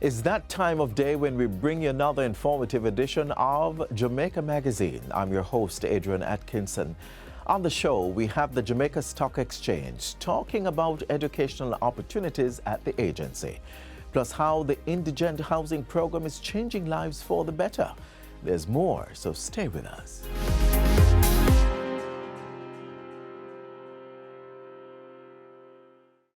It's that time of day when we bring you another informative edition of Jamaica Magazine. I'm your host, Adrian Atkinson. On the show, we have the Jamaica Stock Exchange talking about educational opportunities at the agency, plus how the indigent housing program is changing lives for the better. There's more, so stay with us.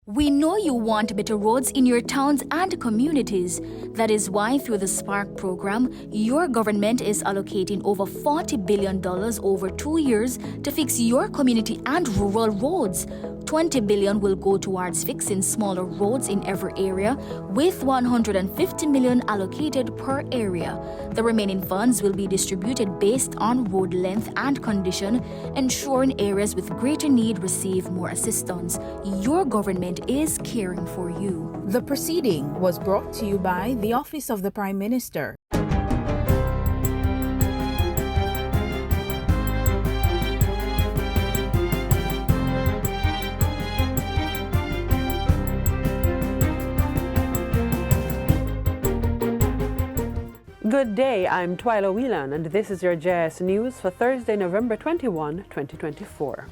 We know you want better roads in your towns and communities. That is why through the SPARK program, your government is allocating over $40 billion over 2 years to fix your community and rural roads. $20 billion will go towards fixing smaller roads in every area, with $150 million allocated per area. The remaining funds will be distributed based on road length and condition, ensuring areas with greater need receive more assistance. Your government is caring for you. The proceeding was brought to you by the Office of the Prime Minister. Good day, I'm Twyla Whelan, and this is your JS News for Thursday, November 21, 2024.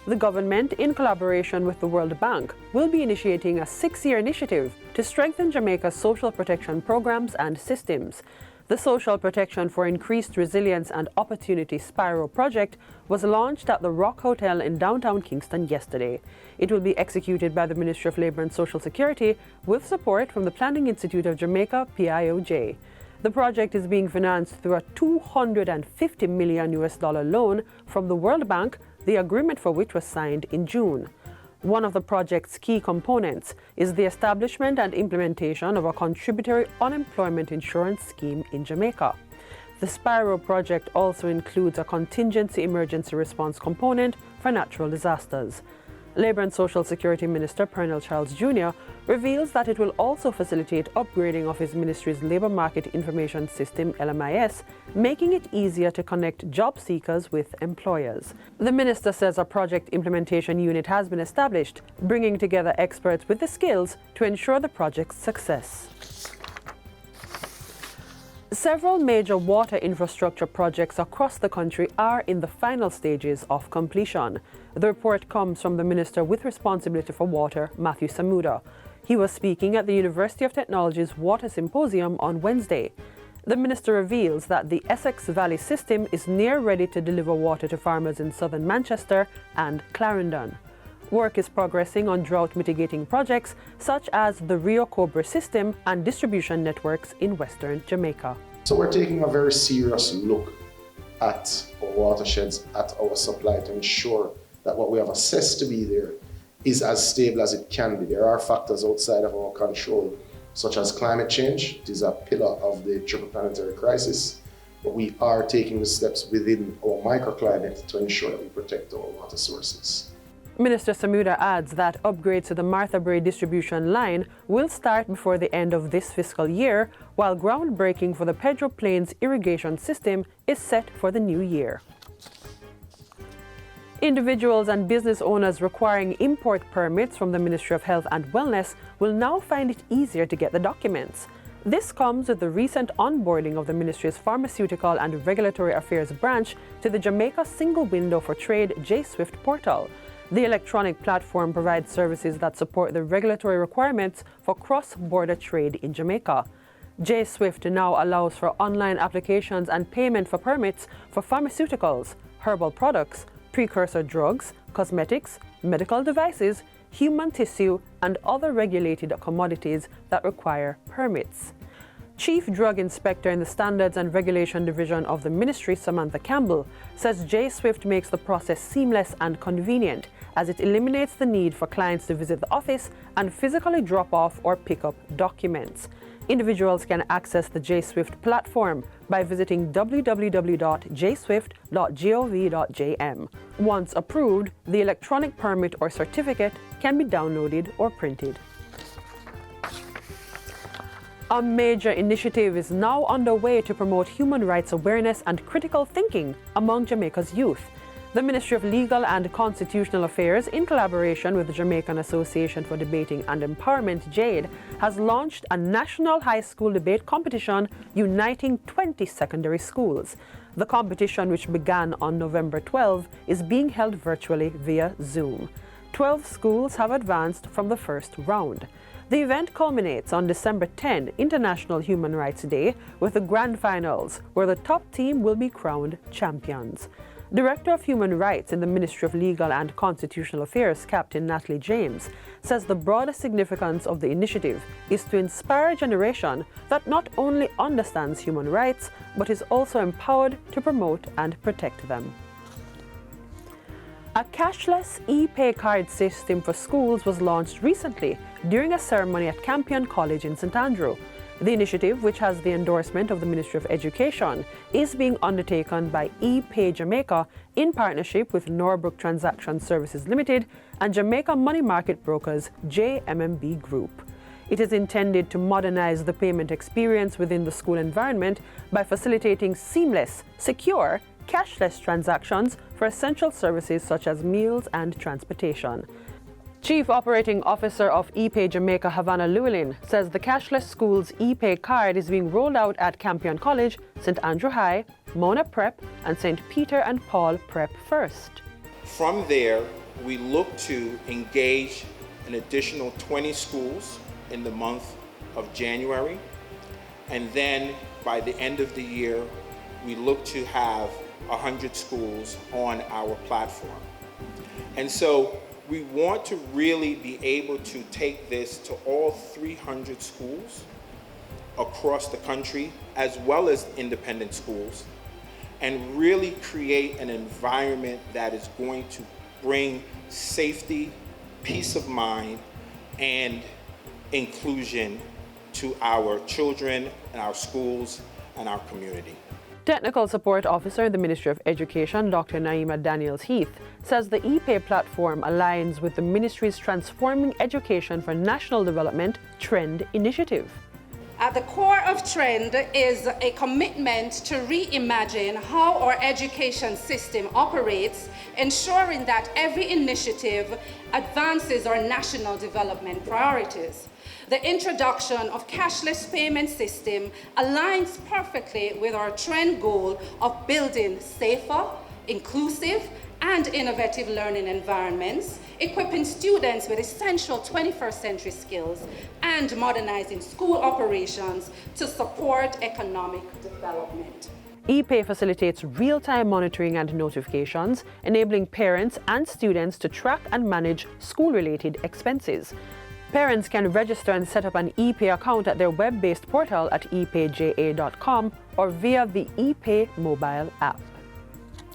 The government, in collaboration with the World Bank, will be initiating a 6-year initiative to strengthen Jamaica's social protection programs and systems. The Social Protection for Increased Resilience and Opportunity Spiral project was launched at the Rock Hotel in downtown Kingston yesterday. It will be executed by the Ministry of Labour and Social Security with support from the Planning Institute of Jamaica, PIOJ. The project is being financed through a $250 million loan from the World Bank, the agreement for which was signed in June. One of the project's key components is the establishment and implementation of a contributory unemployment insurance scheme in Jamaica. The Spiral project also includes a contingency emergency response component for natural disasters. Labour and Social Security Minister Pernell Charles Jr. reveals that it will also facilitate upgrading of his ministry's Labour Market Information System LMIS, making it easier to connect job seekers with employers. The minister says a project implementation unit has been established, bringing together experts with the skills to ensure the project's success. Several major water infrastructure projects across the country are in the final stages of completion. The report comes from the Minister with responsibility for water, Matthew Samuda. He was speaking at the University of Technology's Water Symposium on Wednesday. The Minister reveals that the Essex Valley system is near ready to deliver water to farmers in southern Manchester and Clarendon. Work is progressing on drought mitigating projects such as the Rio Cobre system and distribution networks in western Jamaica. So we're taking a very serious look at our watersheds, at our supply, to ensure that what we have assessed to be there is as stable as it can be. There are factors outside of our control, such as climate change. It is a pillar of the triple planetary crisis, but we are taking the steps within our microclimate to ensure that we protect our water sources. Minister Samuda adds that upgrades to the Martha Brae distribution line will start before the end of this fiscal year, while groundbreaking for the Pedro Plains irrigation system is set for the new year. Individuals and business owners requiring import permits from the Ministry of Health and Wellness will now find it easier to get the documents. This comes with the recent onboarding of the Ministry's Pharmaceutical and Regulatory Affairs branch to the Jamaica Single Window for Trade J-Swift portal. The electronic platform provides services that support the regulatory requirements for cross-border trade in Jamaica. J-Swift now allows for online applications and payment for permits for pharmaceuticals, herbal products, precursor drugs, cosmetics, medical devices, human tissue, and other regulated commodities that require permits. Chief Drug Inspector in the Standards and Regulation Division of the Ministry, Samantha Campbell, says J-Swift makes the process seamless and convenient, as it eliminates the need for clients to visit the office and physically drop off or pick up documents. Individuals can access the J-Swift platform by visiting www.jswift.gov.jm. Once approved, the electronic permit or certificate can be downloaded or printed. A major initiative is now underway to promote human rights awareness and critical thinking among Jamaica's youth. The Ministry of Legal and Constitutional Affairs, in collaboration with the Jamaican Association for Debating and Empowerment, JADE, has launched a national high school debate competition uniting 20 secondary schools. The competition, which began on November 12, is being held virtually via Zoom. 12 schools have advanced from the first round. The event culminates on December 10, International Human Rights Day, with the grand finals, where the top team will be crowned champions. Director of Human Rights in the Ministry of Legal and Constitutional Affairs, Captain Natalie James, says the broader significance of the initiative is to inspire a generation that not only understands human rights, but is also empowered to promote and protect them. A cashless e-pay card system for schools was launched recently during a ceremony at Campion College in St. Andrew. The initiative, which has the endorsement of the Ministry of Education, is being undertaken by ePay Jamaica in partnership with Norbrook Transaction Services Limited and Jamaica Money Market Brokers JMMB Group. It is intended to modernize the payment experience within the school environment by facilitating seamless, secure, cashless transactions for essential services such as meals and transportation. Chief Operating Officer of ePay Jamaica, Havana Llewellyn, says the cashless school's ePay card is being rolled out at Campion College, St. Andrew High, Mona Prep, and St. Peter and Paul Prep first. From there, we look to engage an additional 20 schools in the month of January, and then by the end of the year, we look to have 100 schools on our platform. And so we want to really be able to take this to all 300 schools across the country, as well as independent schools, and really create an environment that is going to bring safety, peace of mind, and inclusion to our children and our schools and our community. Technical Support Officer in the Ministry of Education, Dr. Naima Daniels-Heath, says the ePay platform aligns with the Ministry's Transforming Education for National Development TREND initiative. At the core of TREND is a commitment to reimagine how our education system operates, ensuring that every initiative advances our national development priorities. The introduction of cashless payment system aligns perfectly with our TREND goal of building safer, inclusive, and innovative learning environments, equipping students with essential 21st century skills, and modernizing school operations to support economic development. ePay facilitates real-time monitoring and notifications, enabling parents and students to track and manage school-related expenses. Parents can register and set up an ePay account at their web-based portal at epayja.com or via the ePay mobile app.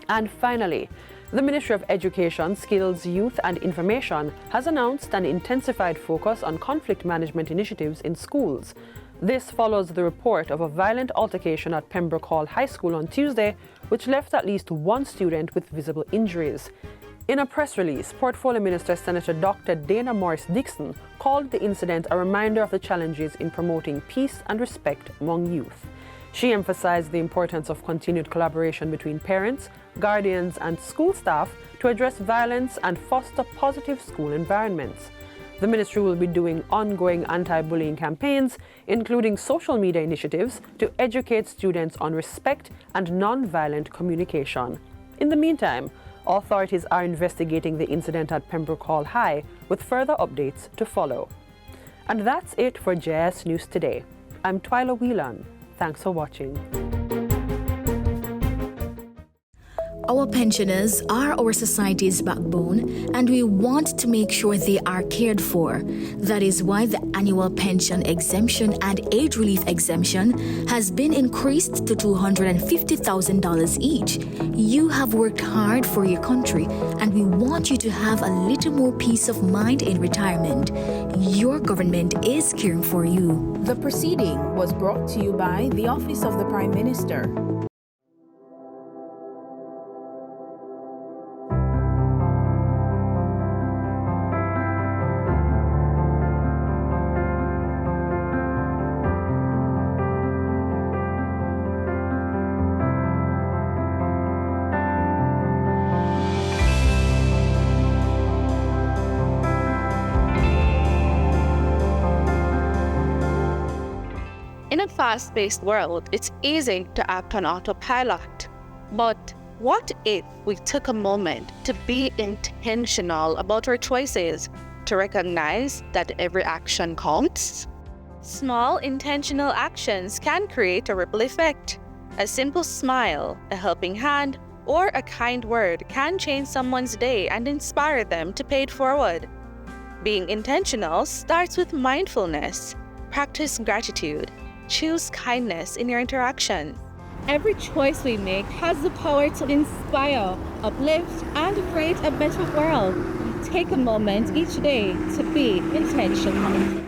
And finally, the Ministry of Education, Skills, Youth and Information has announced an intensified focus on conflict management initiatives in schools. This follows the report of a violent altercation at Pembroke Hall High School on Tuesday, which left at least one student with visible injuries. In a press release, Portfolio Minister Senator Dr. Dana Morris-Dixon called the incident a reminder of the challenges in promoting peace and respect among youth. She emphasized the importance of continued collaboration between parents, guardians, and school staff to address violence and foster positive school environments. The ministry will be doing ongoing anti-bullying campaigns, including social media initiatives, to educate students on respect and non-violent communication. In the meantime, authorities are investigating the incident at Pembroke Hall High, with further updates to follow. And that's it for JS News Today. I'm Twyla Whelan. Thanks for watching. Our pensioners are our society's backbone, and we want to make sure they are cared for. That is why the annual pension exemption and age relief exemption has been increased to $250,000 each. You have worked hard for your country, and we want you to have a little more peace of mind in retirement. Your government is caring for you. The proceeding was brought to you by the Office of the Prime Minister. a fast-paced world, it's easy to act on autopilot. But what if we took a moment to be intentional about our choices, to recognize that every action counts? Small intentional actions can create a ripple effect. A simple smile, a helping hand, or a kind word can change someone's day and inspire them to pay it forward. Being intentional starts with mindfulness. Practice gratitude. Choose kindness in your interaction. Every choice we make has the power to inspire, uplift, and create a better world. Take a moment each day to be intentional.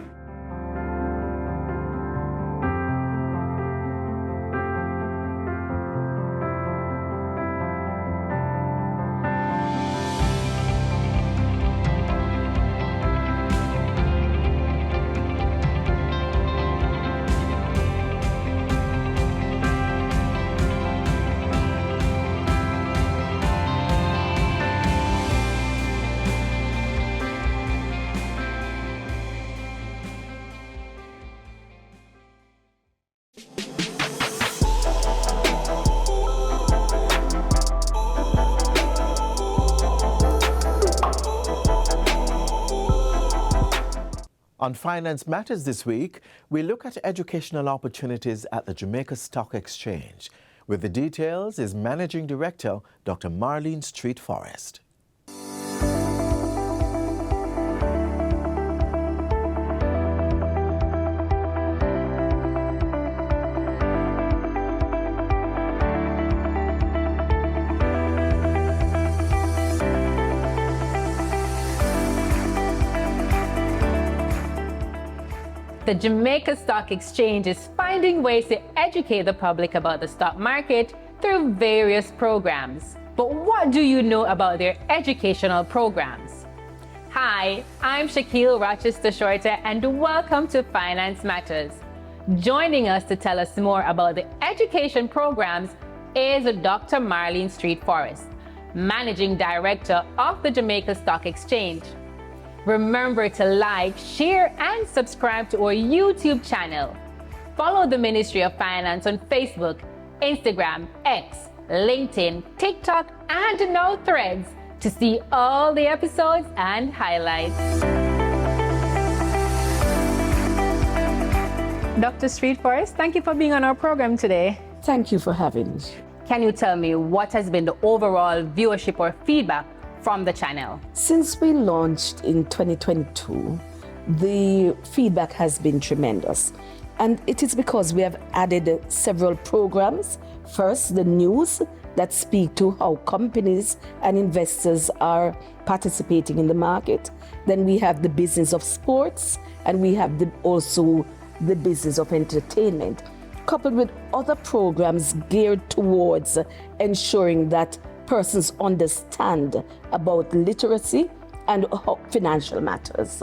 On Finance Matters this week, we look at educational opportunities at the Jamaica Stock Exchange. With the details is Managing Director Dr. Marlene Street Forrest. The Jamaica Stock Exchange is finding ways to educate the public about the stock market through various programs. But what do you know about their educational programs? Hi, I'm Shaquille Rochester Shorter and welcome to Finance Matters. Joining us to tell us more about the education programs is Dr. Marlene Street Forrest, Managing Director of the Jamaica Stock Exchange. Remember to like, share, and subscribe to our YouTube channel. Follow the Ministry of Finance on Facebook, Instagram, X, LinkedIn, TikTok, and now Threads to see all the episodes and highlights. Dr. Street Forrest, thank you for being on our program today. Thank you for having me. Can you tell me what has been the overall viewership or feedback from the channel? Since we launched in 2022, the feedback has been tremendous. And it is because we have added several programs. First, the news that speak to how companies and investors are participating in the market. Then we have the business of sports, and we have also the business of entertainment, coupled with other programs geared towards ensuring that persons understand about literacy and financial matters.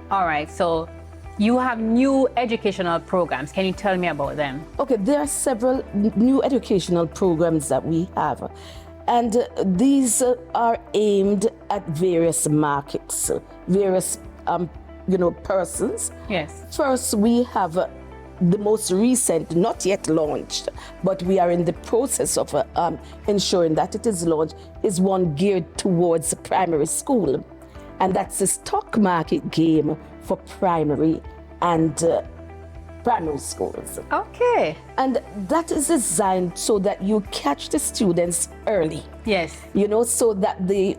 All right, so you have new educational programs. Can you tell me about them? Okay, there are several new educational programs that we have, and these are aimed at various markets, various persons. Yes. First, we have the most recent, not yet launched, but we are in the process of ensuring that it is launched, is one geared towards primary school. And that's the stock market game for primary and primary schools. Okay. And that is designed so that you catch the students early. Yes. So that the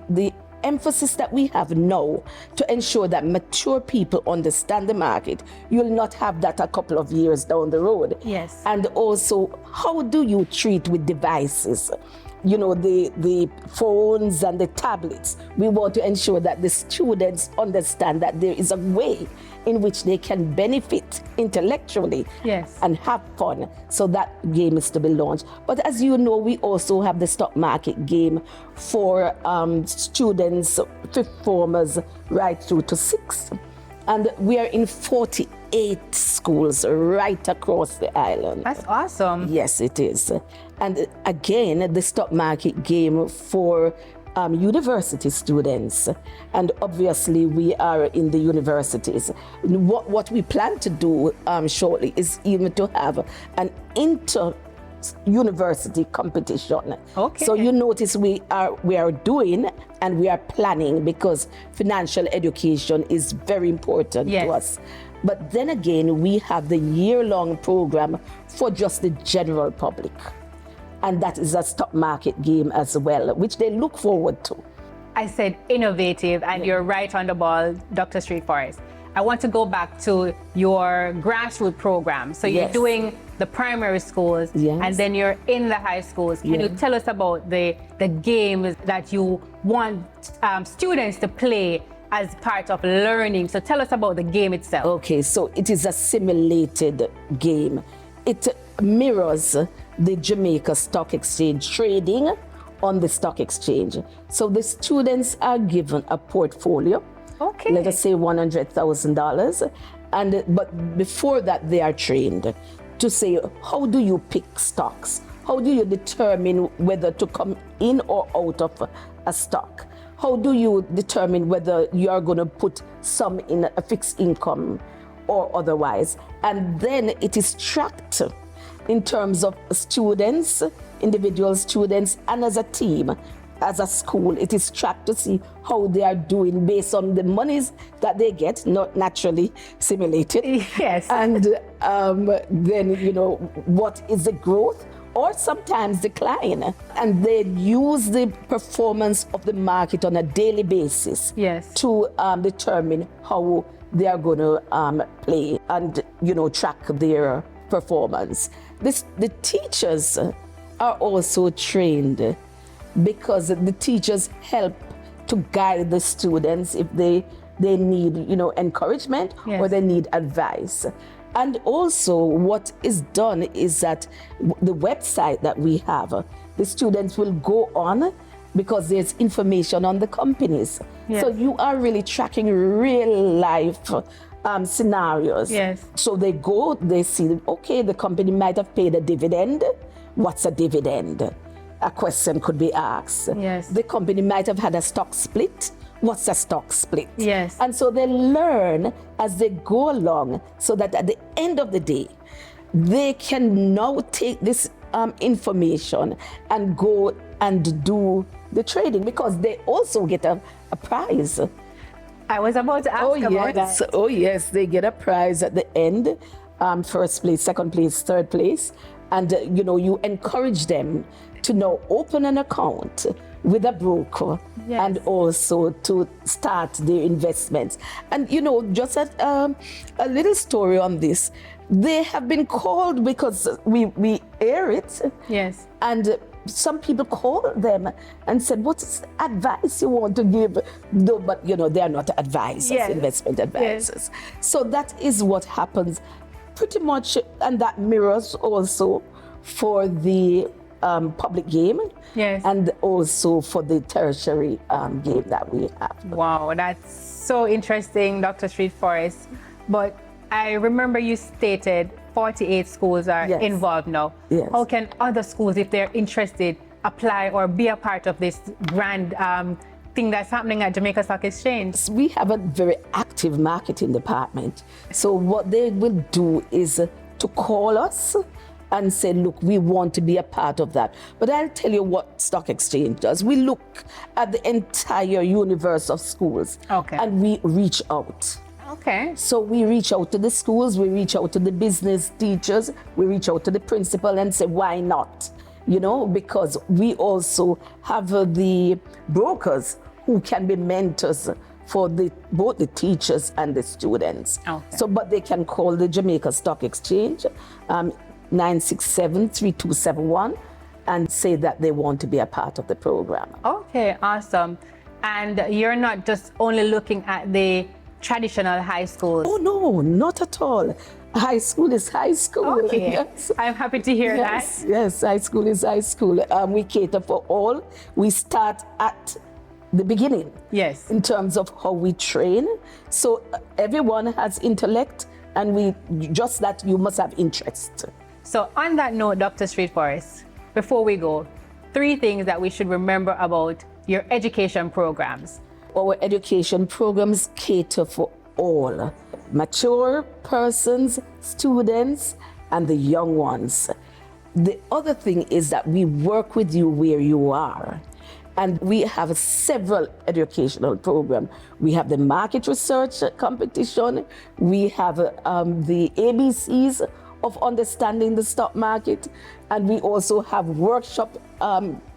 emphasis that we have now to ensure that mature people understand the market, you'll not have that a couple of years down the road. Yes. And also, how do you treat with devices? The phones and the tablets. We want to ensure that the students understand that there is a way in which they can benefit intellectually. Yes. And have fun. So that game is to be launched. But as you know, we also have the stock market game for students, fifth formers, right through to sixth. And we are in 48 schools right across the island. That's awesome. Yes, it is. And again, the stock market game for university students, and obviously we are in the universities. What we plan to do shortly is even to have an inter-university competition. Okay. So you notice we are doing and we are planning, because financial education is very important to us. But then again, we have the year-long program for just the general public. And that is a stock market game as well, which they look forward to. I said innovative, and you're right on the ball, Dr. Street Forest. I want to go back to your grassroots program. So you're doing the primary schools, and then you're in the high schools. Can you tell us about the games that you want students to play as part of learning? So tell us about the game itself. Okay, so it is a simulated game. It mirrors the Jamaica Stock Exchange trading on the stock exchange. So the students are given a portfolio, let us say $100,000, but before that they are trained to say, how do you pick stocks? How do you determine whether to come in or out of a stock? How do you determine whether you are going to put some in a fixed income or otherwise? And then it is tracked in terms of students, individual students, and as a team, as a school. It is tracked to see how they are doing based on the monies that they get, not naturally simulated. Yes. And then, what is the growth or sometimes decline? And they use the performance of the market on a daily basis to determine how they are going to play and, track their performance. The teachers are also trained, because the teachers help to guide the students if they need, encouragement or they need advice. And also what is done is that the website that we have, the students will go on, because there's information on the companies. So you are really tracking real life scenarios. So they go, they see, okay, the company might have paid a dividend. What's a dividend? A question could be asked. The company might have had a stock split. What's a stock split? And so they learn as they go along, so that at the end of the day, they can now take this information and go and do the trading, because they also get a prize. I was about to ask about that. Oh yes, they get a prize at the end, first place, second place, third place. And you encourage them to now open an account with a broker and also to start their investments. And just a little story on this. They have been called, because we air it. And some people call them and said, what's advice you want to give? No, but they are not advisors, investment advisors. So that is what happens pretty much, and that mirrors also for the public game and also for the tertiary game that we have. Wow, that's so interesting, Dr. Street Forest. But I remember you stated 48 schools are involved now. How can other schools, if they're interested, apply or be a part of this grand thing that's happening at Jamaica Stock Exchange? We have a very active marketing department. So what they will do is to call us and say, look, we want to be a part of that. But I'll tell you what Stock Exchange does. We look at the entire universe of schools and we reach out. So we reach out to the schools, we reach out to the business teachers, we reach out to the principal and say, why not? Because we also have the brokers who can be mentors for both the teachers and the students. So, but they can call the Jamaica Stock Exchange, 967-3271, and say that they want to be a part of the program. Okay, awesome. And you're not just only looking at the traditional high schools? Oh no, not at all. High school is high school. Okay. Yes. I'm happy to hear that. Yes, high school is high school. We cater for all. We start at the beginning. In terms of how we train. So everyone has intellect, and just that you must have interest. So on that note, Dr. Street Forest, before we go, 3 things that we should remember about your education programs? Our education programs cater for all mature persons, students, and the young ones. The other thing is that we work with you where you are. And we have several educational programs. We have the market research competition. We have the ABCs of understanding the stock market. And we also have workshop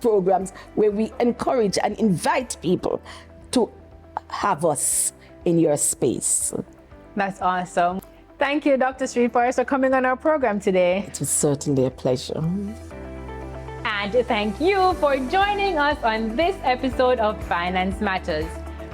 programs where we encourage and invite people to have us in your space. That's awesome. Thank you, Dr. Street Forest, for coming on our program today. It was certainly a pleasure. And thank you for joining us on this episode of Finance Matters.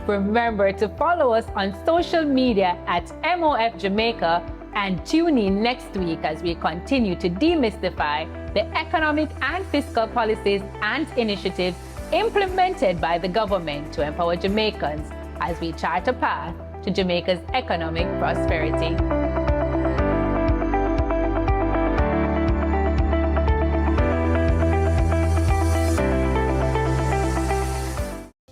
Remember to follow us on social media at MOF Jamaica and tune in next week as we continue to demystify the economic and fiscal policies and initiatives implemented by the government to empower Jamaicans as we chart a path to Jamaica's economic prosperity.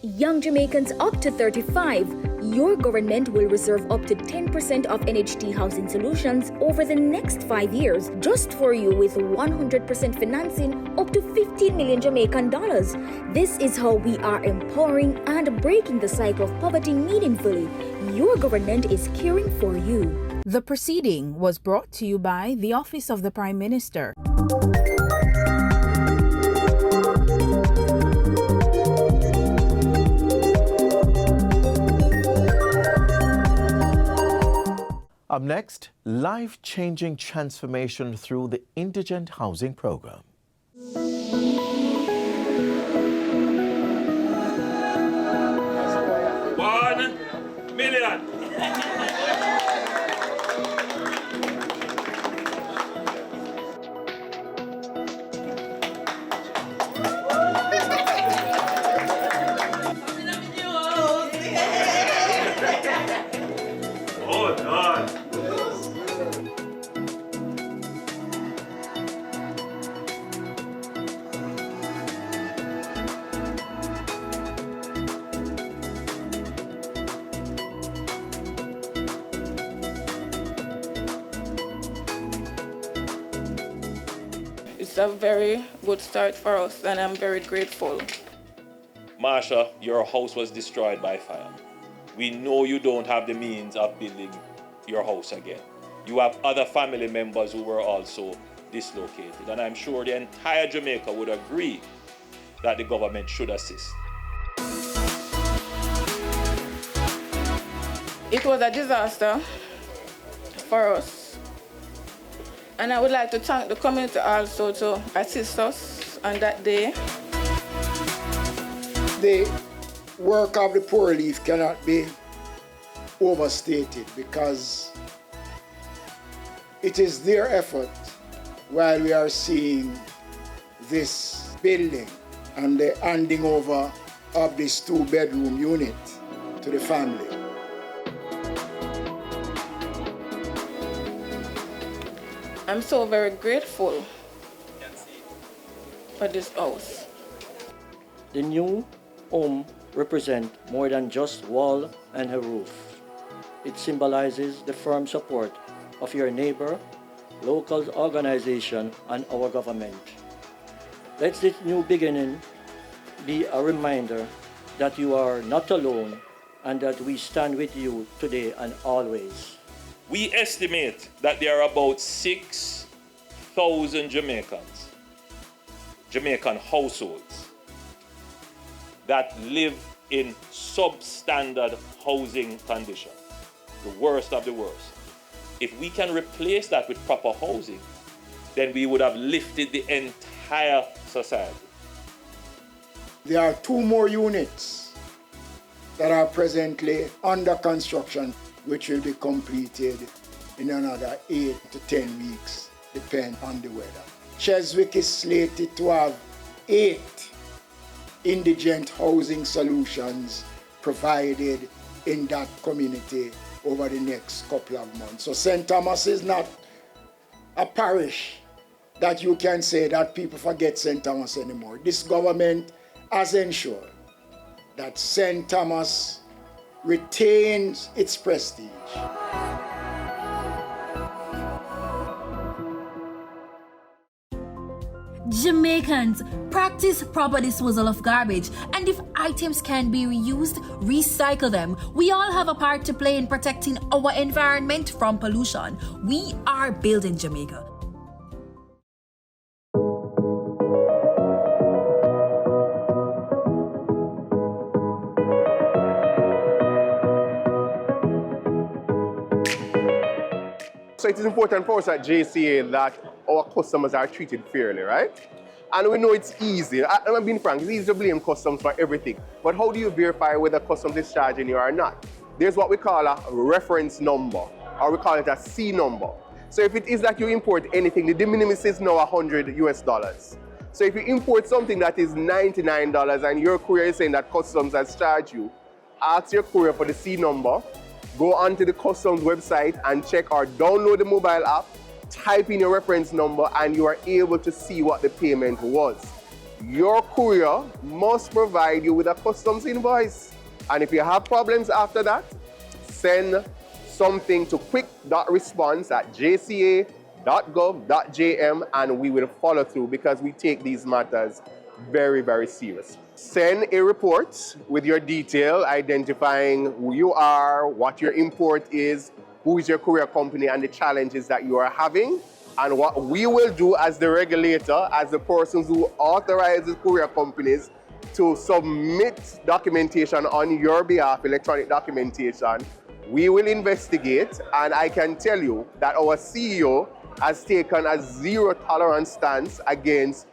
Young Jamaicans up to 35, your government will reserve up to 10% of NHT housing solutions over the next 5 years just for you with 100% financing up to 15 million Jamaican dollars. This is how we are empowering and breaking the cycle of poverty meaningfully. Your government is caring for you. The proceeding was brought to you by the Office of the Prime Minister. Up next, life-changing transformation through the Indigent Housing Program. 1 million. Oh, God. It's a very good start for us, and I'm very grateful. Marsha, your house was destroyed by fire. We know you don't have the means of building your house again. You have other family members who were also dislocated, and I'm sure the entire Jamaica would agree that the government should assist. It was a disaster for us, and I would like to thank the community also to assist us on that day. The work of the poor relief cannot be overstated because it is their effort while we are seeing this building and the handing over of this 2-bedroom unit to the family. I'm so very grateful for this house. The new home represents more than just wall and a roof. It symbolizes the firm support of your neighbor, local organization, and our government. Let this new beginning be a reminder that you are not alone and that we stand with you today and always. We estimate that there are about 6,000 Jamaican households that live in substandard housing conditions, the worst of the worst. If we can replace that with proper housing, then we would have lifted the entire society. There are 2 more units that are presently under construction, which will be completed in another 8 to 10 weeks, depending on the weather. Cheswick is slated to have 8 indigent housing solutions provided in that community over the next couple of months. So St. Thomas is not a parish that you can say that people forget St. Thomas anymore. This government has ensured that St. Thomas retains its prestige. Jamaicans, practice proper disposal of garbage, and if items can be reused, recycle them. We all have a part to play in protecting our environment from pollution. We are building Jamaica. So it is important for us at JCA that our customers are treated fairly, right? And we know it's easy. I'm being frank, it's easy to blame customs for everything. But how do you verify whether customs is charging you or not? There's what we call a reference number, or we call it a C number. So if it is that you import anything, the de minimis is now $100. So if you import something that is $99 and your courier is saying that customs has charged you, ask your courier for the C number, go onto the customs website and check or download the mobile app, type in your reference number, and you are able to see what the payment was. Your courier must provide you with a customs invoice. And if you have problems after that, send something to quick.response@jca.gov.jm and we will follow through because we take these matters very, very serious. Send a report with your detail, identifying who you are, what your import is, who is your courier company, and the challenges that you are having. And what we will do as the regulator, as the persons who authorizes courier companies to submit documentation on your behalf, electronic documentation, we will investigate. And I can tell you that our CEO has taken a zero-tolerance stance against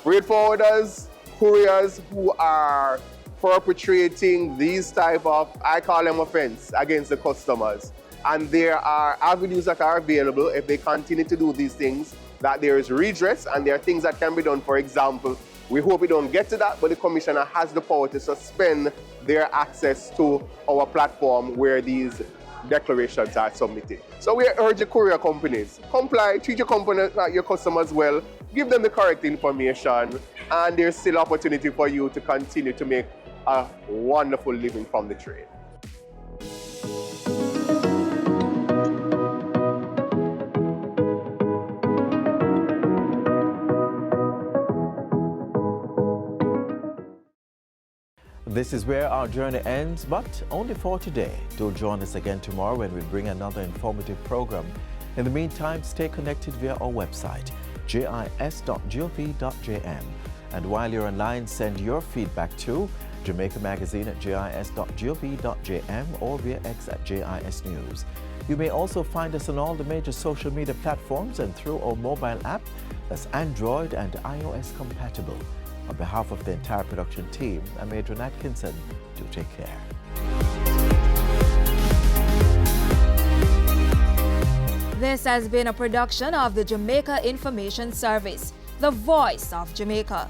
freight forwarders, couriers who are perpetrating these type of, I call them offense, against the customers. And there are avenues that are available if they continue to do these things, that there is redress and there are things that can be done. For example, we hope we don't get to that, but the commissioner has the power to suspend their access to our platform where these declarations are submitted. So we urge the courier companies, comply, treat your customers well, give them the correct information, and there's still opportunity for you to continue to make a wonderful living from the trade. This is where our journey ends, but only for today. Do join us again tomorrow when we bring another informative program. In the meantime, stay connected via our website, jis.gov.jm. And while you're online, send your feedback to Jamaica Magazine at jis.gov.jm or via X at JIS News. You may also find us on all the major social media platforms and through our mobile app that's Android and iOS compatible. On behalf of the entire production team, I'm Adrian Atkinson. Do take care. This has been a production of the Jamaica Information Service, the voice of Jamaica.